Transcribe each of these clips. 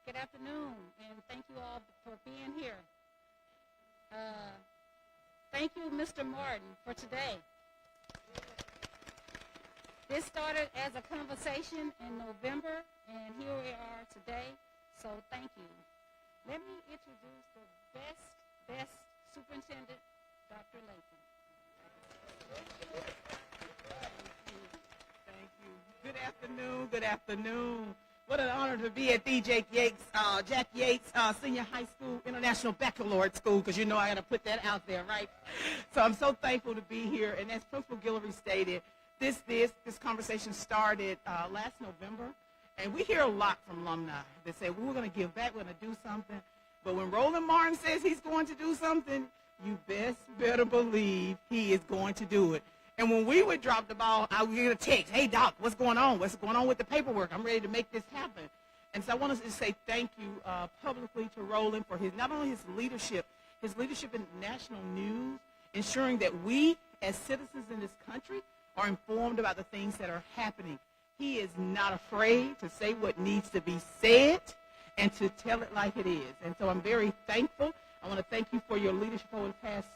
Good afternoon, and thank you all for being here. Thank you, Mr. Martin, for today. This started as a conversation in November, and here we are today, so thank you. Let me introduce the best superintendent, Dr. Latham. Thank you. Good afternoon. Good afternoon. What an honor to be at the Jack Yates Senior High School International Baccalaureate School, because you know I got to put that out there, right? So I'm so thankful to be here. And as Principal Guillory stated, this conversation started last November, and we hear a lot from alumni. They say, well, we're going to give back, we're going to do something. But when Roland Martin says he's going to do something, you better believe he is going to do it. And when we would drop the ball, I would get a text, hey, Doc, what's going on? What's going on with the paperwork? I'm ready to make this happen. And so I want to say thank you publicly to Roland for not only his leadership in national news, ensuring that we as citizens in this country are informed about the things that are happening. He is not afraid to say what needs to be said and to tell it like it is. And so I'm very thankful. I want to thank you for your leadership over the past,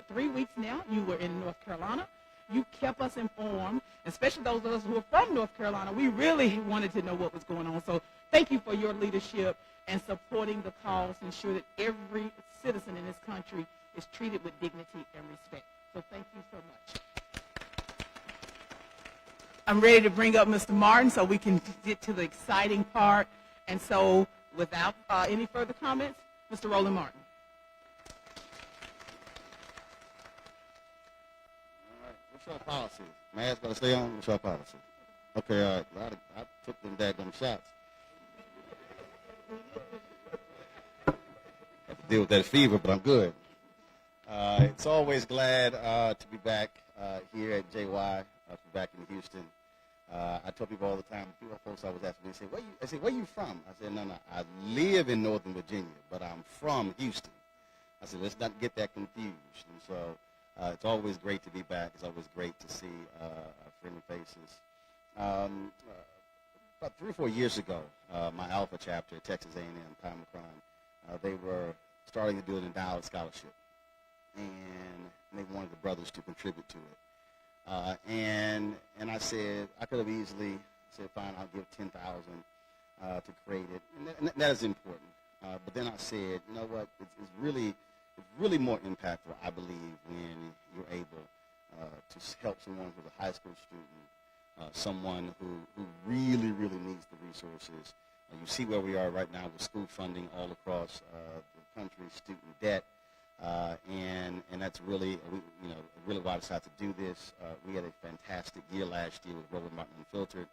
3 weeks now. You were in North Carolina. You kept us informed, especially those of us who are from North Carolina. We really wanted to know what was going on. So thank you for your leadership and supporting the cause to ensure that every citizen in this country is treated with dignity and respect. So thank you so much. I'm ready to bring up Mr. Martin so we can get to the exciting part. And so without any further comments, Mr. Roland Martin. What's your policy? Mask got to stay on? What's your policy? Okay, all right. I took them daggum shots. Have to deal with that fever, but I'm good. It's always glad to be back here at JY, to be back in Houston. I tell people all the time, folks always ask me, they say, where you from? I said, no, I live in Northern Virginia, but I'm from Houston. I said, let's not get that confused. And so it's always great to be back. It's always great to see friendly faces. About 3 or 4 years ago, my Alpha chapter at Texas A&M, Pi Macron, they were starting to do an endowed scholarship, and they wanted the brothers to contribute to it. And I said, I could have easily said, fine, I'll give $10,000 to create it, and that is important. But then I said, you know what, it's really more impactful, I believe, when you're able to help someone who's a high school student, someone who really, really needs the resources. You see where we are right now with school funding all across the country, student debt, and that's really, really why I decided to do this. We had a fantastic year last year with Roland Martin Unfiltered,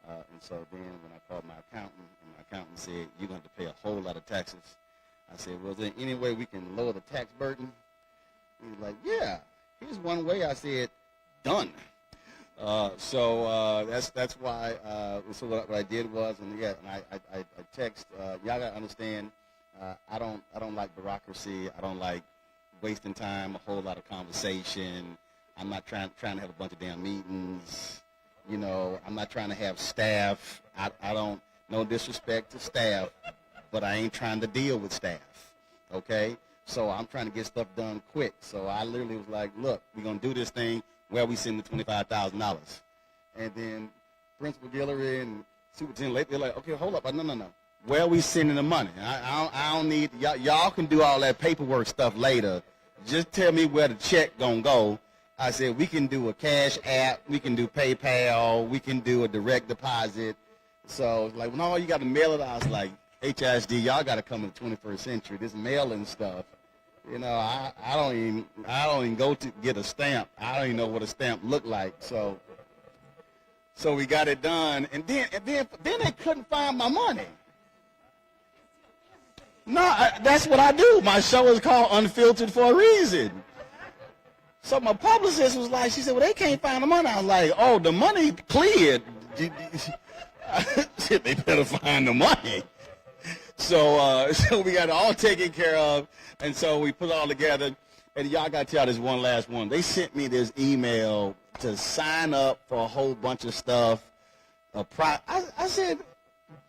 and so then when I called my accountant, and my accountant said, you're going to have to pay a whole lot of taxes. I said, well, is there any way we can lower the tax burden? He was like, yeah, here's one way. I said, done. So that's why. So what I did was, and I text. Y'all gotta understand. I don't like bureaucracy. I don't like wasting time. A whole lot of conversation. I'm not trying to have a bunch of damn meetings. I'm not trying to have staff. I don't. No disrespect to staff, but I ain't trying to deal with staff. Okay. So I'm trying to get stuff done quick. So I literally was like, look, we're gonna do this thing. Where we send the $25,000, and then Principal Guillory and Superintendent, they're like, okay, hold up, no. Where are we sending the money? I don't need y'all can do all that paperwork stuff later. Just tell me where the check gonna go. I said we can do a cash app, we can do PayPal, we can do a direct deposit. So it's like, no, you got to mail it. I was like, HISD, y'all got to come in the 21st century. This mailing stuff. I don't even go to get a stamp. I don't even know what a stamp looked like. So we got it done, and then they couldn't find my money. No, that's what I do. My show is called Unfiltered for a reason. So my publicist was like, she said, well, they can't find the money. I was like, oh, the money cleared. I said, they better find the money. So we got it all taken care of, and so we put it all together. And y'all got to tell this one last one. They sent me this email to sign up for a whole bunch of stuff. I said,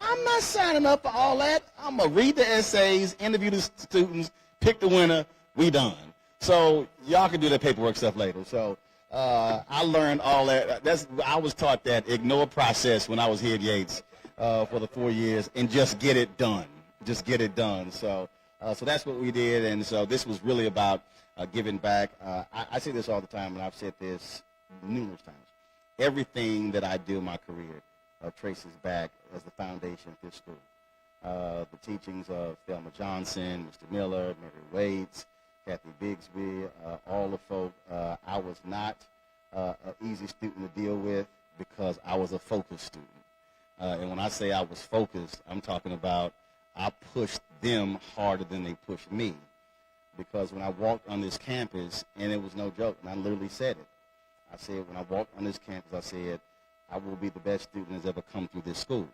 I'm not signing up for all that. I'm going to read the essays, interview the students, pick the winner, we done. So y'all can do that paperwork stuff later. So I learned all that. I was taught that ignore process when I was here at Yates for the 4 years and just get it done. Just get it done. So that's what we did, and so this was really about giving back. I say this all the time, and I've said this numerous times. Everything that I do in my career traces back as the foundation of this school. The teachings of Thelma Johnson, Mr. Miller, Mary Waits, Kathy Bigsby, all the folk. I was not an easy student to deal with because I was a focused student. And when I say I was focused, I'm talking about I pushed them harder than they pushed me. Because when I walked on this campus, and it was no joke, and I literally said it. I said, when I walked on this campus, I said, I will be the best student that's ever come through this school.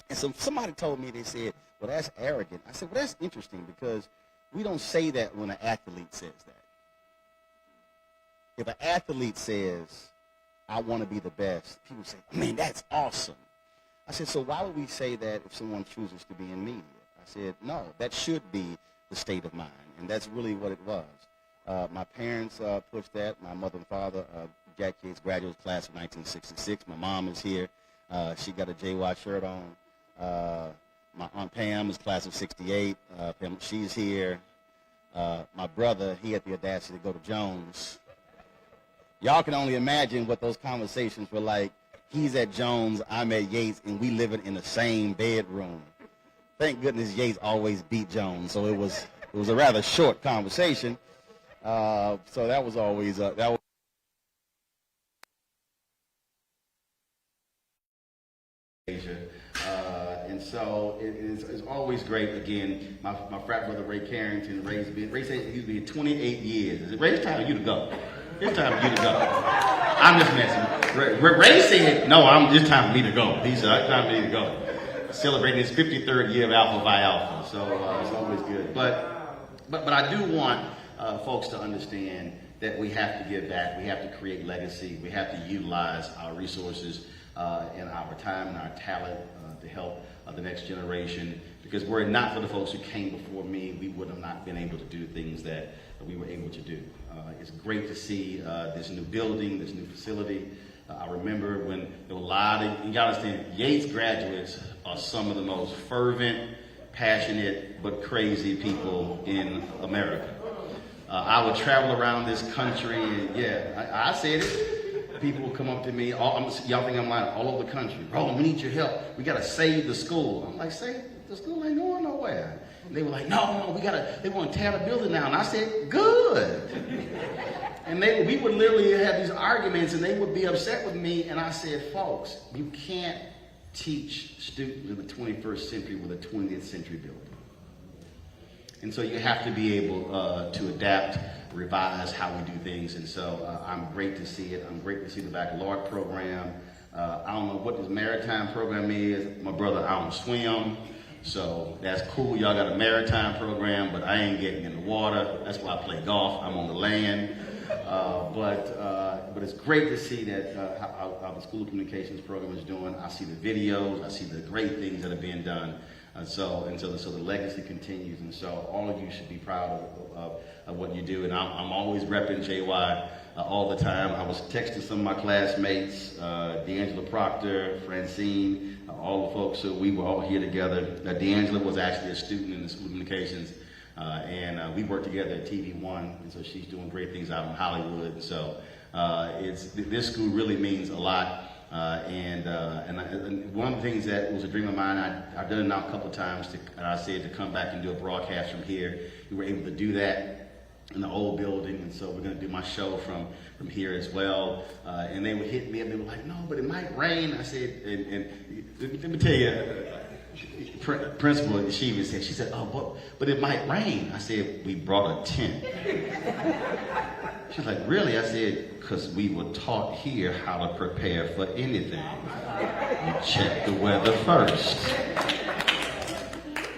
And so somebody told me, they said, well, that's arrogant. I said, well, that's interesting because we don't say that when an athlete says that. If an athlete says, I want to be the best, people say, man, that's awesome. I said, so why would we say that if someone chooses to be in media? I said, no, that should be the state of mind, and that's really what it was. My parents pushed that. My mother and father, Jack Yates graduate class of 1966. My mom is here. She got a JY shirt on. My Aunt Pam is class of 68. Pam, she's here. My brother, he had the audacity to go to Jones. Y'all can only imagine what those conversations were like. He's at Jones, I'm at Yates, and we living in the same bedroom. Thank goodness Yates always beat Jones, so it was a rather short conversation. So that was always that was. And so it's always great. Again, my frat brother Ray Carrington, Ray said he's been 28 years. Ray, it's time for you to go. It's time for you to go. I'm just messing. Ray said, no, it's time for me to go. It's time for me to go. Celebrating his 53rd year of Alpha Phi Alpha. So it's always good. But I do want folks to understand that we have to give back. We have to create legacy. We have to utilize our resources and our time and our talent to help the next generation. Because were it not for the folks who came before me, we would have not been able to do things that we were able to do. It's great to see this new building, this new facility. I remember when there were a lot of, you gotta understand, Yates graduates are some of the most fervent, passionate, but crazy people in America. I would travel around this country, and yeah, I said it. People would come up to me, y'all think I'm lying, all over the country. Roland, we need your help. We gotta save the school. I'm like, save the school ain't going nowhere. And they were like, no, they want to tear the building down. And I said, good. And we would literally have these arguments, and they would be upset with me. And I said, folks, you can't teach students of the 21st century with a 20th century building. And so you have to be able to adapt, revise how we do things. And so I'm great to see it. I'm great to see the baccalaureate program. I don't know what this maritime program is. My brother, I don't swim. So that's cool. Y'all got a maritime program, but I ain't getting in the water. That's why I play golf. I'm on the land. But it's great to see that how the School of Communications program is doing. I see the videos. I see the great things that are being done. So the legacy continues. And so all of you should be proud of what you do. And I'm always repping JY all the time. I was texting some of my classmates, D'Angela Proctor, Francine, all the folks. So we were all here together. D'Angela was actually a student in the School of Communications. And we work together at TV1, and so she's doing great things out in Hollywood. And so this school really means a lot. And one of the things that was a dream of mine, I've done it now a couple of times, and I said to come back and do a broadcast from here. We were able to do that in the old building, and so we're going to do my show from here as well. And they would hit me, and they were like, no, but it might rain. I said, and let me tell you, Principal, she even said, she said, oh, but it might rain. I said, we brought a tent. She's like, really? I said, because we were taught here how to prepare for anything. You check the weather first.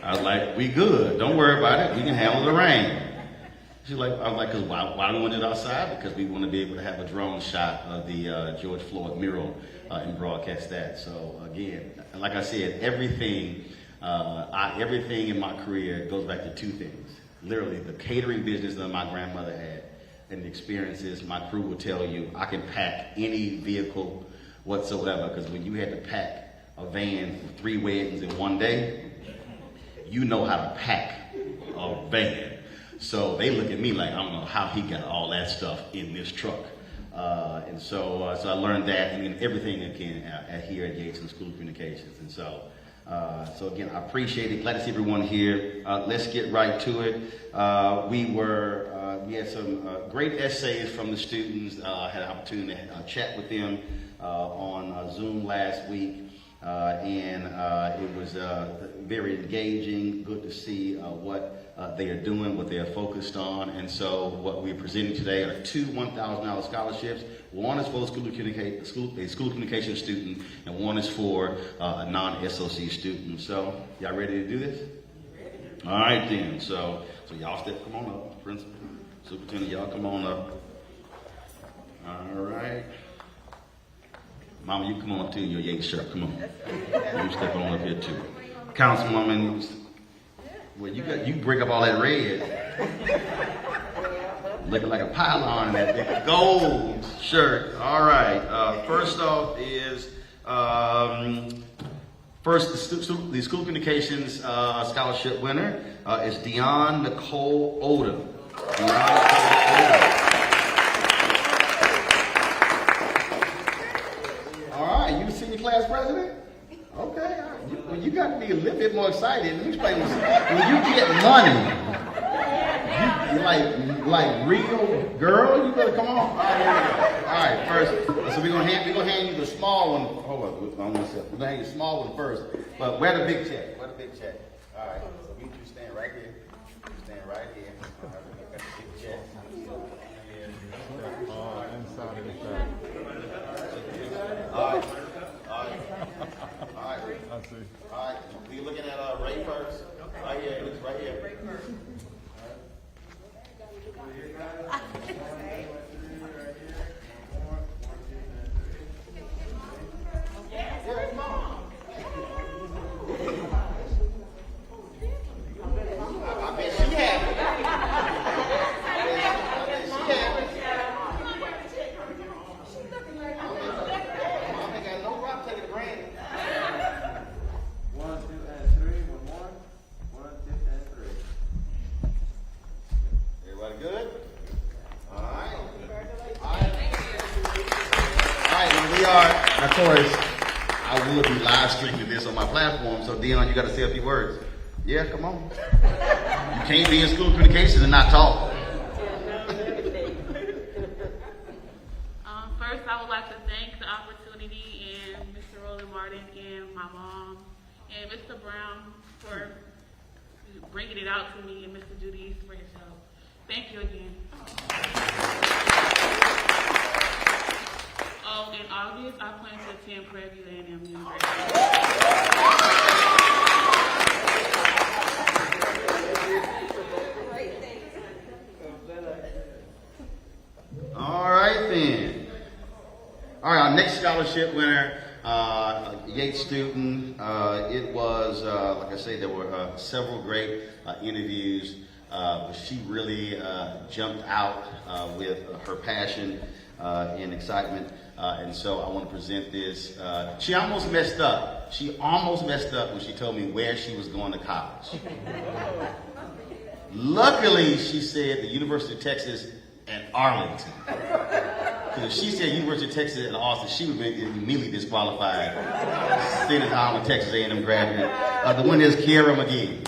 I was like, we good. Don't worry about it. We can handle the rain. She's like, I was like, cause why do we want it outside? Because we want to be able to have a drone shot of the George Floyd mural and broadcast that. So again, like I said, everything in my career goes back to two things. Literally, the catering business that my grandmother had and the experiences my crew will tell you, I can pack any vehicle whatsoever, because when you had to pack a van for 3 weddings in one day, you know how to pack a van. So they look at me like, I don't know how he got all that stuff in this truck. So I learned that, and everything again here at Yates School of Communications. And so again, I appreciate it. Glad to see everyone here. Let's get right to it. We had some great essays from the students. Had an opportunity to chat with them on Zoom last week, and it was very engaging. Good to see what they are doing, what they are focused on. And so what we're presenting today are 2 $1,000 scholarships. One is for a school communication student, and one is for a non-SOC student. So y'all ready to do this? All right then. So y'all come on up. Principal, superintendent, y'all come on up. All right. Mama, you come on up too. Your Yates shirt. Come on. You step on up here too. Councilwoman, well, you break up all that red. Looking like a pylon in that big gold shirt. All right. First off is the school communications scholarship winner is Dion Nicole Odom. All right, you the senior class president? Okay, you got to be a little bit more excited. Let me explain this. When you get money, you like real girl, you better come on. All right, first, so we're gonna hand you the small one. Hold on, we're gonna hand you the small one first. But where the big check? Where the big check? All right, so you two stand right here. You stand right here. All right, we got the big check. All right. All right, we're looking at Ray first. Right here, it looks right here. I bet she had it. Mom ain't got no rock taking the brand. 1, 2, and 3. One more. 1, 2, and 3. Everybody good? All right. All right. Now we are, of course, I will be live streaming this on my platform. So Dion, you got to say a few words. Yeah, come on. You can't be in school communications and not talk. First, I would like to thank the opportunity and Mr. Roland Martin and my mom and Mr. Brown for bringing it out to me, and Mr. Judy for his help. Thank you again. Oh, in August, I plan to attend Prairie View A&M University. All right, then. All right, our next scholarship winner, Yates student. It was, like I say, there were several great interviews, but she really jumped out with her passion and excitement. And so I want to present this. She almost messed up. She almost messed up when she told me where she was going to college. Luckily, she said the University of Texas at Arlington. Because if she said University of Texas at Austin, she would be immediately disqualified. Sitting at home, Texas A&M graduate. The winner is Kiera McGee.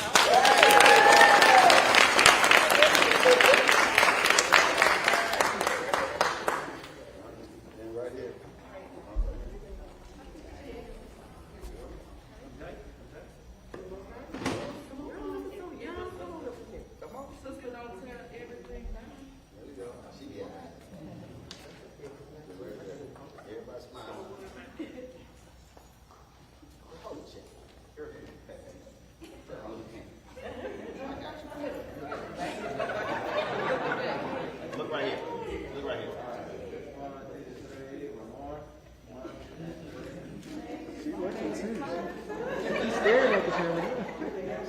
He's staring at the camera.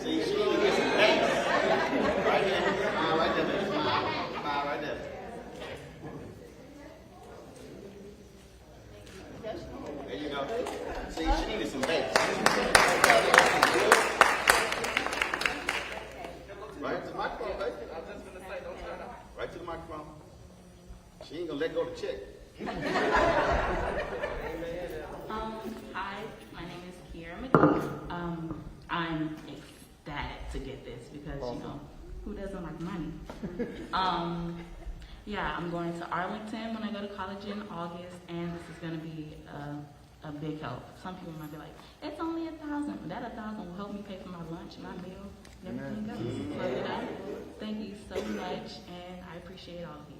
See, she only gets some thanks. Right there. Smile right there, baby. Smile right there. There you go. See, she needed some thanks. Right to the microphone, baby. I was just going to say, don't turn up. Right to the microphone. She ain't going to let go of the check. Hi, my name is Kiera McGee. I'm ecstatic to get this because, you know, who doesn't like money? Yeah, I'm going to Arlington when I go to college in August, and this is going to be a big help. Some people might be like, it's only $1,000, but that $1,000 will help me pay for my lunch, my meal, and everything else. So, you know, thank you so much, and I appreciate all of you.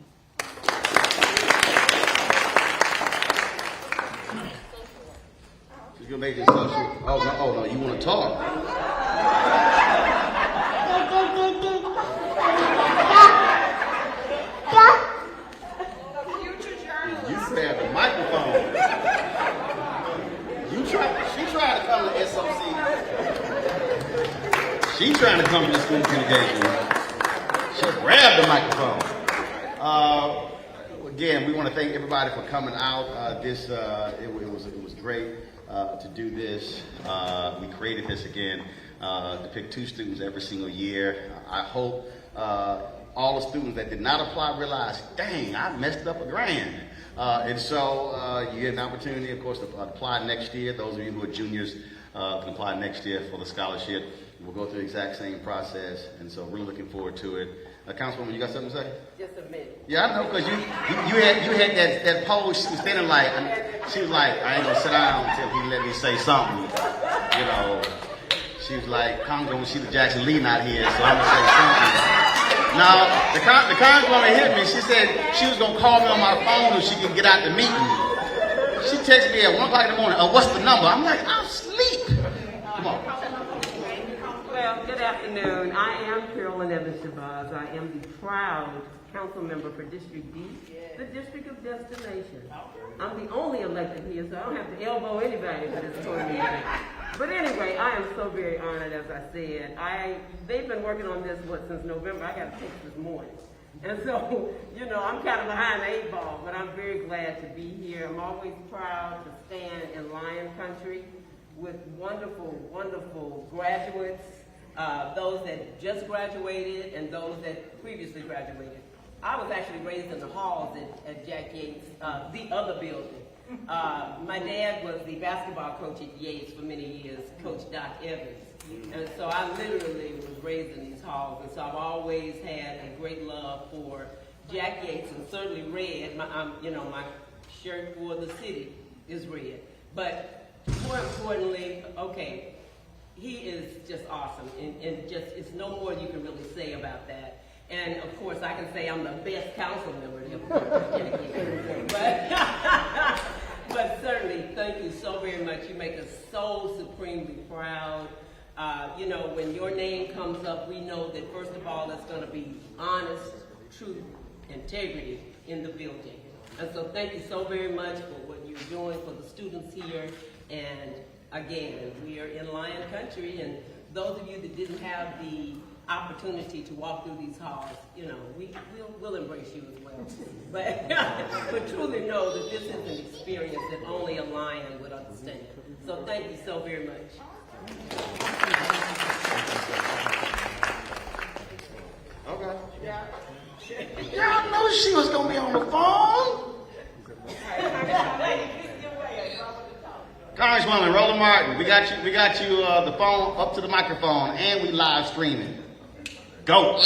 She's gonna make this social. Oh no, you want to talk? You grab the microphone. She trying to come to SOC. She trying to come to the school communication. She'll grab the microphone. Again, we want to thank everybody for coming out. It was great to do this. We created this again to pick 2 students every single year. I hope all the students that did not apply realize, dang, I messed up $1,000. And so you get an opportunity, of course, to apply next year. Those of you who are juniors can apply next year for the scholarship. We'll go through the exact same process, and so really looking forward to it. Councilwoman, you got something to say? Just a minute. Yeah, I know, because you had that pose. She was standing like, she was like, I ain't gonna sit down until he let me say something. You know, she was like, Congresswoman Sheila Jackson Lee not here, so I'm gonna say something. Now, the Congresswoman hit me. She said she was gonna call me on my phone so she can get out the meeting. She texted me at 1 o'clock in the morning. What's the number? I'm like, I'm asleep. Come on. Well, good afternoon. I am Carolyn Evans Shabazz. I am the proud council member for District D, the District of Destination. I'm the only elected here, so I don't have to elbow anybody for this tournament. But anyway, I am so very honored, as I said. They've been working on this, since November. I got a text this morning. And so, you know, I'm kind of behind the 8 ball, but I'm very glad to be here. I'm always proud to stand in Lion Country with wonderful, wonderful graduates, those that just graduated and those that previously graduated. I was actually raised in the halls at Jack Yates, the other building. My dad was the basketball coach at Yates for many years, Coach Doc Evans. And so I literally was raised in these halls, and so I've always had a great love for Jack Yates, and certainly red. My shirt for the city is red. But more importantly, okay, he is just awesome, and just it's no more you can really say about that. And of course, I can say I'm the best council member but certainly, thank you so very much. You make us so supremely proud. You know, when your name comes up, we know that first of all, it's going to be honest, truth, integrity in the building. And so thank you so very much for what you're doing for the students here. And again, we are in Lion Country, and those of you that didn't have the opportunity to walk through these halls, you know, we'll embrace you as well. But truly know that this is an experience that only a Lion would understand. So thank you so very much. Okay. Y'all know she was gonna be on the phone. Congresswoman Roland Martin, we got you the phone up to the microphone, and we live streaming. Go.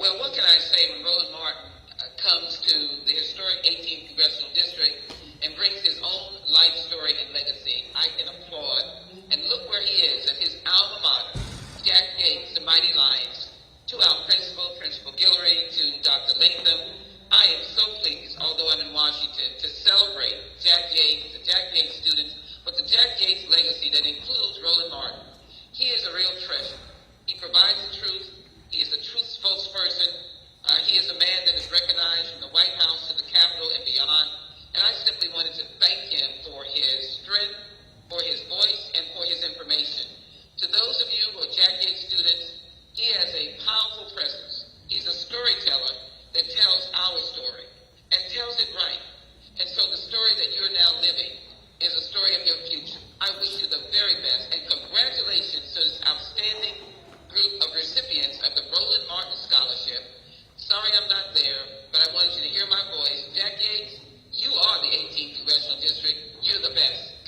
Well, what can I say when Roland Martin comes to the historic 18th Congressional District and brings his own life story and legacy? I can applaud. And look where he is at his alma mater, Jack Yates, the Mighty Lions. To our principal, Principal Guillory, to Dr. Latham, I am so pleased, although I'm in Washington, to celebrate Jack Yates, the Jack Yates students, but the Jack Yates legacy that includes Roland Martin. He is a real treasure. He provides the truth. He is a truth spokesperson. He is a man that is recognized from the White House to the Capitol and beyond. And I simply wanted to thank him for his strength,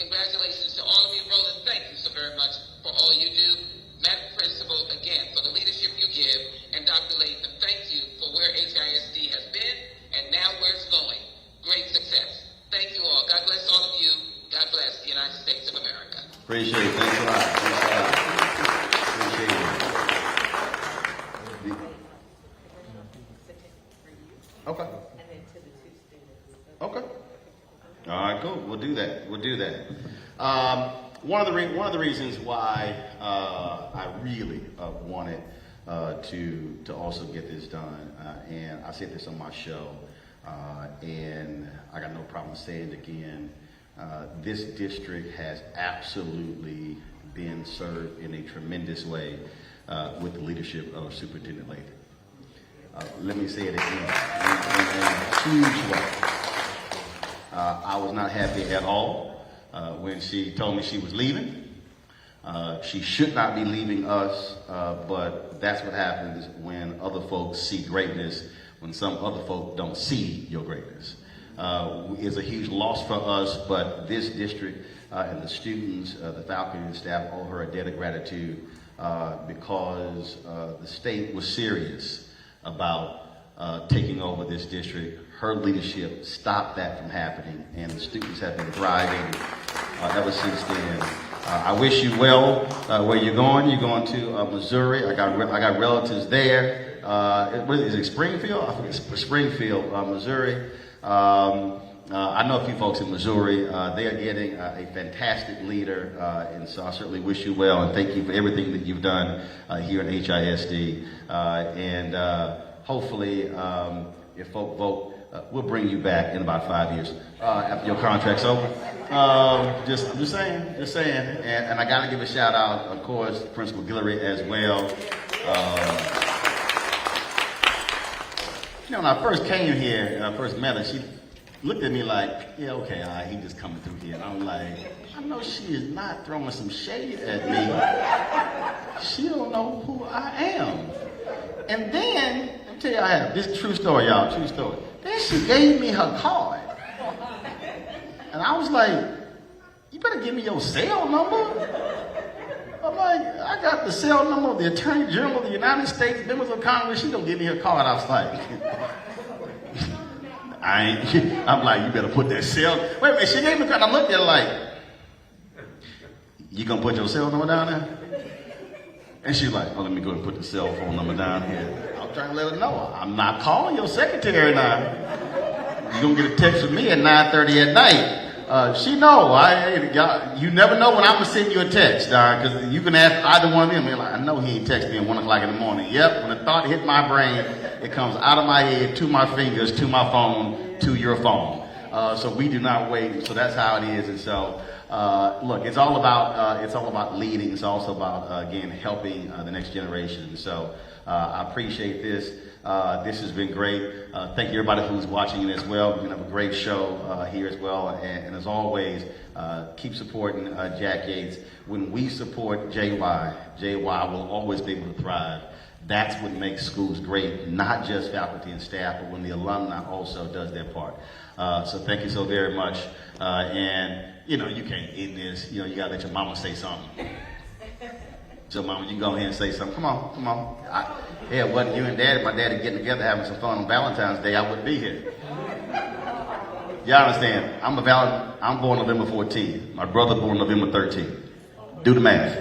Congratulations to all of you. Roland, thank you so very much for all you do. Madam Principal, again, for the leadership you give. And Dr. Latham, thank you for where HISD has been and now where it's going. Great success. Thank you all. God bless all of you. God bless the United States of America. Appreciate it. Thanks a lot. Thanks a lot. Appreciate it. Okay. Okay. All right, cool. We'll do that. We'll do that. One of the reasons why I really wanted to also get this done, and I said this on my show, and I got no problem saying it again. This district has absolutely been served in a tremendous way with the leadership of Superintendent Latham. Let me say it again, in a huge way. I was not happy at all when she told me she was leaving. She should not be leaving us, but that's what happens when other folks see greatness, when some other folk don't see your greatness. It's a huge loss for us, but this district and the students, the faculty staff owe her a debt of gratitude because the state was serious about taking over this district. Her leadership stopped that from happening, and the students have been thriving ever since then. I wish you well where you're going. You're going to Missouri. I got relatives there. Is it Springfield? I think it's Springfield, Missouri. I know a few folks in Missouri. They are getting a fantastic leader, and so I certainly wish you well and thank you for everything that you've done here at HISD. And hopefully, if folk vote, we'll bring you back in about 5 years after your contract's over. I'm just saying. And I got to give a shout out, of course, Principal Guillory as well. When I first came here and I first met her, she looked at me like, yeah, okay, all right, he just coming through here. And I'm like, I know she is not throwing some shade at me. She don't know who I am. And then, let me tell you, this is a true story, y'all, true story. Then she gave me her card. And I was like, you better give me your cell number. I'm like, I got the cell number of the Attorney General of the United States, members of Congress. She don't give me her card. I was like, I'm like, you better put that cell. Wait a minute, she gave me the card. I looked at her like, you gonna put your cell number down there? And she's like, oh, let me go and put the cell phone number down here. I'm trying to let her know, I'm not calling your secretary now. You're gonna get a text from me at 9:30 at night. She know. You never know when I'm gonna send you a text, because you can ask either one of them. They're like, I know he ain't texting me at 1 o'clock in the morning. Yep, when the thought hit my brain, it comes out of my head to my fingers, to my phone, to your phone. So we do not wait. So that's how it is. And so, look, it's all about leading. It's also about again helping the next generation. So I appreciate this. This has been great. Thank you everybody who's watching it as well. We're going to have a great show here as well. And as always, keep supporting Jack Yates. When we support JY will always be able to thrive. That's what makes schools great, not just faculty and staff, but when the alumni also does their part. So thank you so very much. And, you can't end this. You got to let your mama say something. So, Mama, you can go ahead and say something. Come on. It wasn't you and Daddy, my daddy getting together having some fun on Valentine's Day, I wouldn't be here. Y'all understand? I'm born November 14th. My brother born November 13th. Do the math.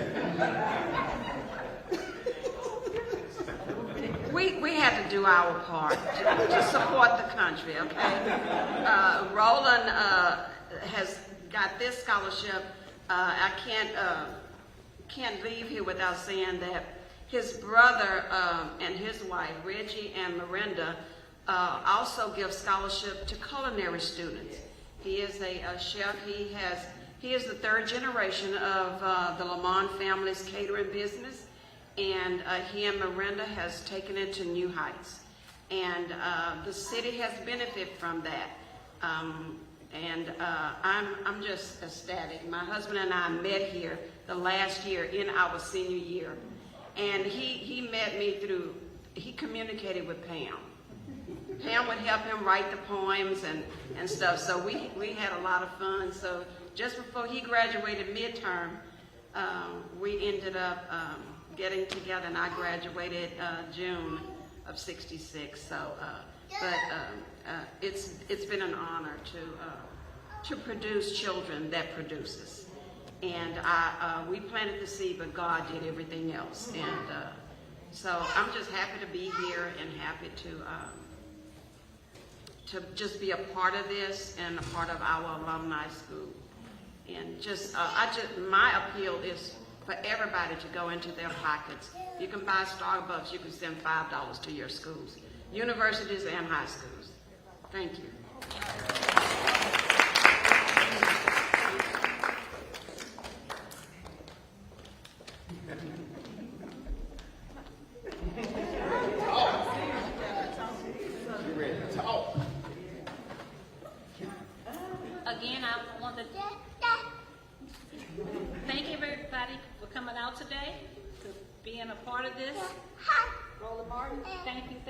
We had to do our part to support the country, okay? Roland has got this scholarship. I can't leave here without saying that his brother and his wife, Reggie and Miranda, also give scholarship to culinary students. He is a chef. He is the third generation of the Lamont family's catering business, and he and Miranda has taken it to new heights. And the city has benefited from that. I'm just ecstatic. My husband and I met here the last year in our senior year. And he met me he communicated with Pam. Pam would help him write the poems and stuff. So we had a lot of fun. So just before he graduated midterm, we ended up getting together, and I graduated June of '66. So, it's been an honor to produce children that produces. And we planted the seed, but God did everything else. And so I'm just happy to be here and happy to just be a part of this and a part of our alumni school. And my appeal is for everybody to go into their pockets. You can buy Starbucks, you can send $5 to your schools, universities and high schools. Thank you. Again, I want to thank everybody for coming out today, to being a part of this. Roland Martin, thank you. You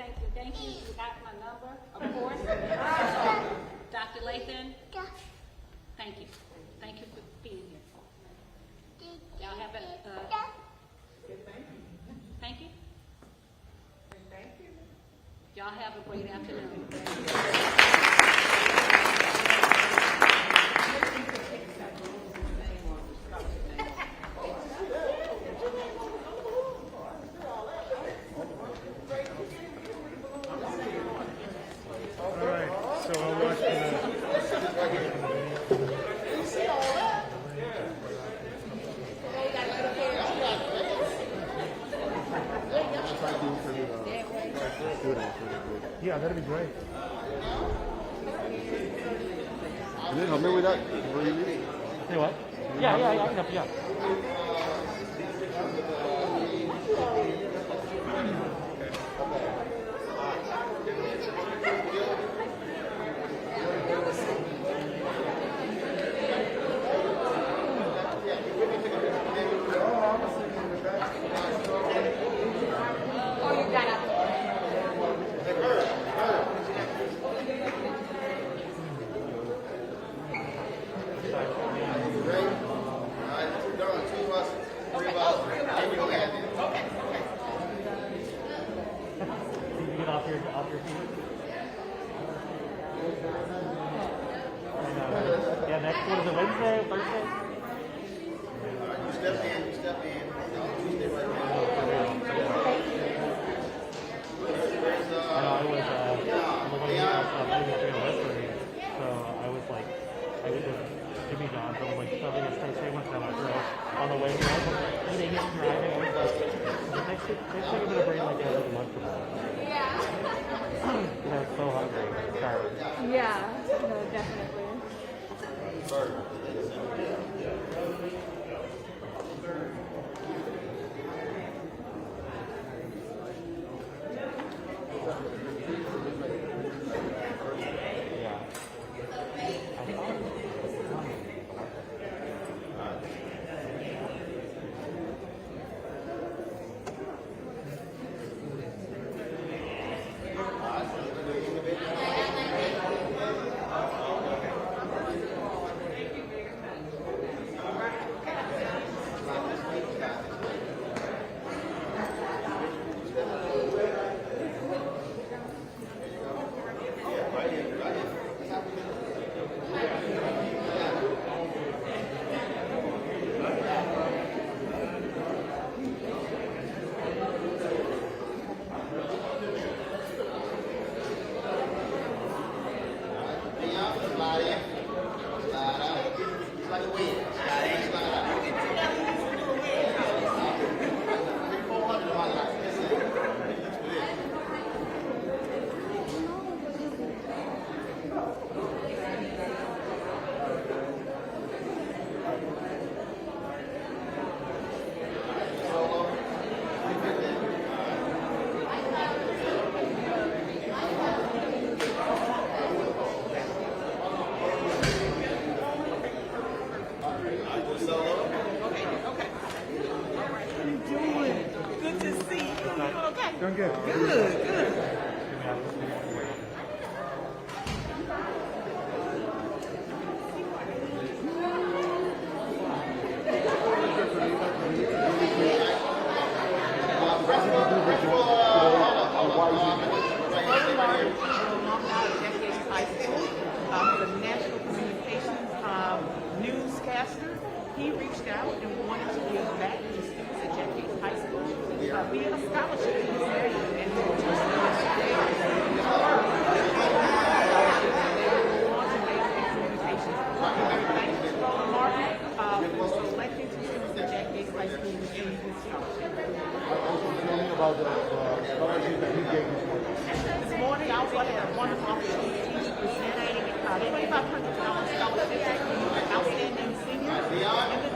got my number, of course. Dr. Lathan, thank you. Thank you for being here. Y'all have a, thank you. Y'all have a great afternoon. Yeah, that'd be great. And then help me with that. Where you leave? Say what? Yeah, I can help you out. Doing good. Good. he reached out and wanted to give back to the students at Jack Yates High School via a scholarship in this area. And so yesterday, thank you, Roland Martin, for selecting two students at Jack Yates High School to receive this scholarship. About the scholarship that he gave us. This morning, I was had a wonderful opportunity to present a $2,500 scholarship to outstanding seniors in the